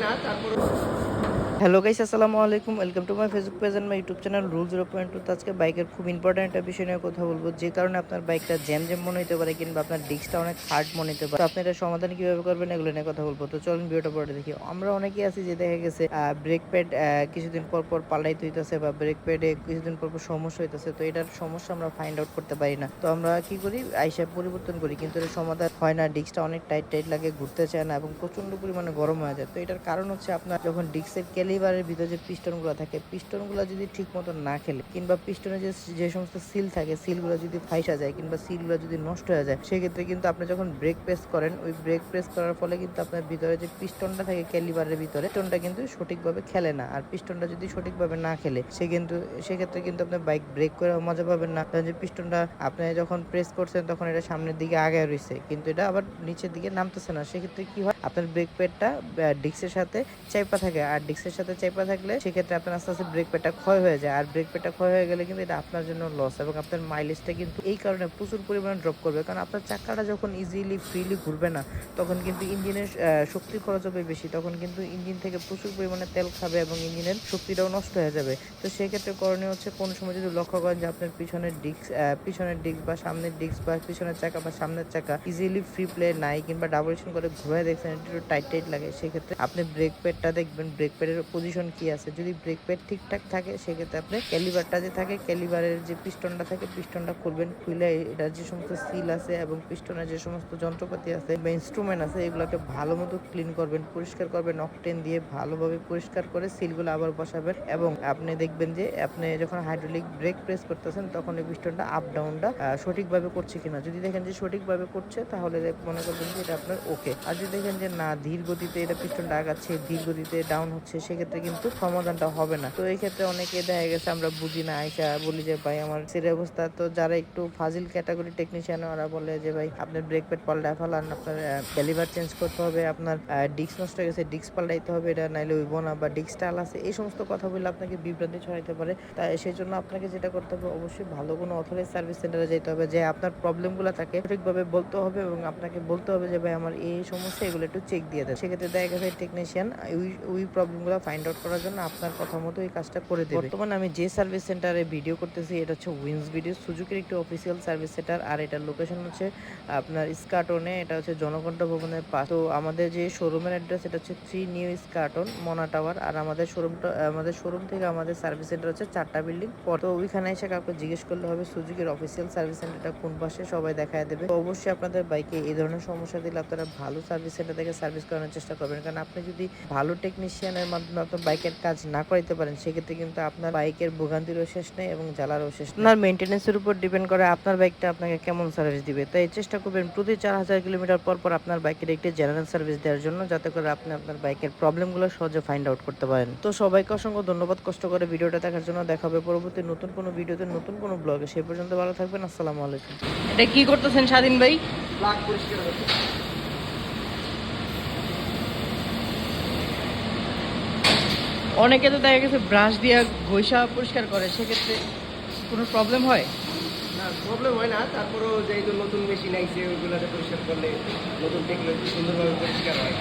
হয় না তারপরে। হ্যালো গাইস, আসসালামু আলাইকুম। Welcome to my Facebook page and my YouTube channel rule 0.2। তো আজকে বাইকের খুব ইম্পর্টেন্ট একটা বিষয় নিয়ে কথা বলবো, যে কারণে আপনার বাইকটা জ্যাম জ্যাম মনে হতে পারে কিংবা আপনার ডিস্কটা অনেক হার্ড মনে হতে পারে। তো আপনি এটা সমাধান কিভাবে করবেন এগুলো নিয়ে কথা বলবো। তো চলুন ভিডিওটা পরে দেখি। আমরা অনেকেই আছি যে দেখা গেছে ব্রেক প্যাড কিছুদিন পর পর পাল্টাইতে হইতেছে বা ব্রেক প্যাডে কিছুদিন পর পর সমস্যা হইতেছে। তো এটার সমস্যা আমরা ফাইন্ড আউট করতে পারি না। তো আমরা কি করি, আইসা পরিবর্তন করি, কিন্তু এর সমাধান হয় না। ডিস্কটা অনেক টাইট টাইট লাগে, ঘুরতে চায় না এবং প্রচন্ড পরিমাণে গরম হয়ে যায়। তো এটার কারণ হচ্ছে আপনার যখন ডিস্কের ক্যালিবারের ভিতরে যে পিস্টনগুলো থাকে, পিস্টনগুলো যদি ঠিক মতো না খেলে কিংবা পিস্টনে যে সমস্ত সিল থাকে, সিলগুলো যদি ফাইসা যায় কিংবা সিলগুলো যদি নষ্ট হয়ে যায়, সেক্ষেত্রে কিন্তু আপনি যখন ব্রেক প্রেস করেন, ওই ব্রেক প্রেস করার ফলে কিন্তু আপনার ভিতরে যে পিস্টনটা থাকে ক্যালিবারের ভিতরে, পিস্টনটা কিন্তু সঠিকভাবে খেলে না। আর পিস্টনটা যদি সঠিকভাবে না খেলে সেক্ষেত্রে কিন্তু আপনার বাইক ব্রেক করে মজা পাবেন না। কারণ যে পিস্টনটা আপনি যখন প্রেস করছেন তখন এটা সামনের দিকে আগায় রয়েছে, কিন্তু এটা আবার নিচের দিকে নামতেছে না। সেক্ষেত্রে কি হয়, আপনার ব্রেক প্যাডটা ডিস্কের সাথে চাইপা থাকে, আর ডিস্কের সাথে চাইপা থাকলে সেক্ষেত্রে আপনার আস্তে আস্তে ব্রেক প্যাডটা ক্ষয় হয়ে যায়। আর ব্রেক প্যাডটা ক্ষয় হয়ে গেলে কিন্তু এটা আপনার জন্য লস, এবং আপনার মাইলেজটা কিন্তু এই কারণে প্রচুর পরিমাণে ড্রপ করবে। কারণ আপনার চাকাটা যখন ইজিলি ফ্রিলি ঘুরবে না, তখন কিন্তু ইঞ্জিনের শক্তি খরচ হবে বেশি, তখন কিন্তু ইঞ্জিন থেকে প্রচুর পরিমাণে তেল খাবে এবং ইঞ্জিনের শক্তিটাও নষ্ট হয়ে যাবে। তো সেক্ষেত্রে করণীয় হচ্ছে, কোনো সময় যদি লক্ষ্য করেন যে আপনার পিছনের ডিস্ক বা সামনের ডিস্ক বা পিছনের চাকা বা সামনের চাকা ইজিলি ফ্রি প্লে নাই কিংবা ডাবলেশন করে ঘুরে দেখছেন একটু টাইট টাইট লাগে, সেক্ষেত্রে আপনি ব্রেক প্যাডটা দেখবেন ব্রেক প্যাডের পজিশন কি আছে। যদি ব্রেক প্যাড ঠিকঠাক থাকে সেক্ষেত্রে আপনি ক্যালিবারটা যে থাকে, ক্যালিবারের যে পিস্টনটা থাকে, পিস্টনটা খুলবেন। খুলে এটার যে সমস্ত সিল আছে এবং পিস্টনের যে সমস্ত যন্ত্রপাতি আছে বা ইনস্ট্রুমেন্ট আছে, এগুলোকে ভালো মতো ক্লিন করবেন, পরিষ্কার করবেন, অকটেন দিয়ে ভালোভাবে পরিষ্কার করে সিলগুলো আবার বসাবেন। এবং আপনি দেখবেন যে আপনি যখন হাইড্রোলিক ব্রেক প্রেস করতেছেন তখন এই পিস্টনটা আপ ডাউনটা সঠিকভাবে করছে কিনা। যদি দেখেন যে সঠিকভাবে করছে, তাহলে মনে করবেন যে এটা আপনার ওকে। আর যদি দেখেন যে না, ধীর গতিতে এটা পিস্টনটা আগাচ্ছে, ধীর গতিতে ডাউন হচ্ছে, সেক্ষেত্রে কিন্তু সমাধানটা হবে না। তো এই ক্ষেত্রে অনেকে দেখা গেছে আমরা বুঝি না, আইসা বলি যে ভাই আমার সের অবস্থা। তো যারা একটু ফাজিল ক্যাটাগরি টেকনিশিয়ান, ওরা বলে যে ভাই আপনার ব্রেক প্যাড পাল্টা ফেলান, আপনার ক্যালিভার চেঞ্জ করতে হবে, আপনার ডিস্ক নষ্ট হয়ে গেছে, ডিস্ক পাল্টাইতে হবে, এটা নাইলে হইব না, বা ডিস্ক টাল আছে, এই সমস্ত কথা বলে আপনাকে বিভ্রান্তি ছড়াইতে পারে। তাই সেই জন্য আপনাকে যেটা করতে হবে, অবশ্যই ভালো কোনো অথরাইজ সার্ভিস সেন্টারে যেতে হবে, যে আপনার প্রবলেমগুলো থাকে সঠিকভাবে বলতে হবে এবং আপনাকে বলতে হবে যে ভাই আমার এই সমস্যা, এগুলো একটু চেক দিয়ে দেয়। সেক্ষেত্রে দেখা গেছে টেকনিশিয়ান ওই প্রবলেমগুলো ফাইন্ড আউট করার জন্য আপনার কথা মতো এই কাজটা করে দেবে। বর্তমানে আমি যে সার্ভিস সেন্টারে ভিডিও করতেছি, এটা হচ্ছে উইন্স ভিডিও, সুজুকির একটি অফিসিয়াল সার্ভিস সেন্টার। আর এটার লোকেশন হচ্ছে আপনার স্কাটনে, এটা হচ্ছে জনকণ্ঠ ভবনের পাশ। তো আমাদের যে শোরুমের অ্যাড্রেস, এটা হচ্ছে 3 নিউ স্কাটন মনা টাওয়ার। আর আমাদের শোরুম থেকে আমাদের সার্ভিস সেন্টার হচ্ছে 4টা বিল্ডিং পর। তো ওইখানে এসে কাউকে জিজ্ঞেস করলে হবে সুজুকির অফিসিয়াল সার্ভিস সেন্টারটা কোন পাশে, সবাই দেখায় দেবে। তো অবশ্যই আপনাদের বাইকে এই ধরনের সমস্যা দিলে আপনারা ভালো সার্ভিস সেন্টার থেকে সার্ভিস করানোর চেষ্টা করবেন। কারণ আপনি যদি ভালো টেকনিশিয়ানের মাধ্যমে আপনার বাইকের কাজ না করাইতে পারেন, সেক্ষেত্রে কিন্তু আপনার বাইকের ভোগান্তিরও শেষ নেই এবং জ্বালারও শেষ নেই। আপনার মেইনটেনেন্সের উপর ডিপেন্ড করে আপনার বাইকটা আপনাকে কেমন সার্ভিস দিবে। তাই চেষ্টা করবেন প্রতি 4000 কিলোমিটার পর পর আপনার বাইকের একটি জেনারেল সার্ভিস দেওয়ার জন্য, যাতে করে আপনি আপনার বাইকের প্রবলেমগুলো সহজে ফাইন্ড আউট করতে পারেন। তো সবাইকে অসংখ্য ধন্যবাদ কষ্ট করে ভিডিওটা দেখার জন্য। দেখা হবে পরবর্তী নতুন কোনো ভিডিওতে, নতুন কোনো ব্লগে। সেই পর্যন্ত ভালো থাকবেন। আসসালামু আলাইকুম। এটা কি করতেছেন স্বাধীন ভাই? প্লাগ পরিষ্কার করতে। অনেকে তো দেখা গেছে ব্রাশ দিয়ে ঘষা পরিষ্কার করে, সেক্ষেত্রে কোনো প্রবলেম হয় না? প্রবলেম হয় না, তারপরেও যেহেতু নতুন মেশিন আইছে, ওইগুলোতে পরিষ্কার করলে নতুন টেকনোলজি সুন্দরভাবে পরিষ্কার হয়।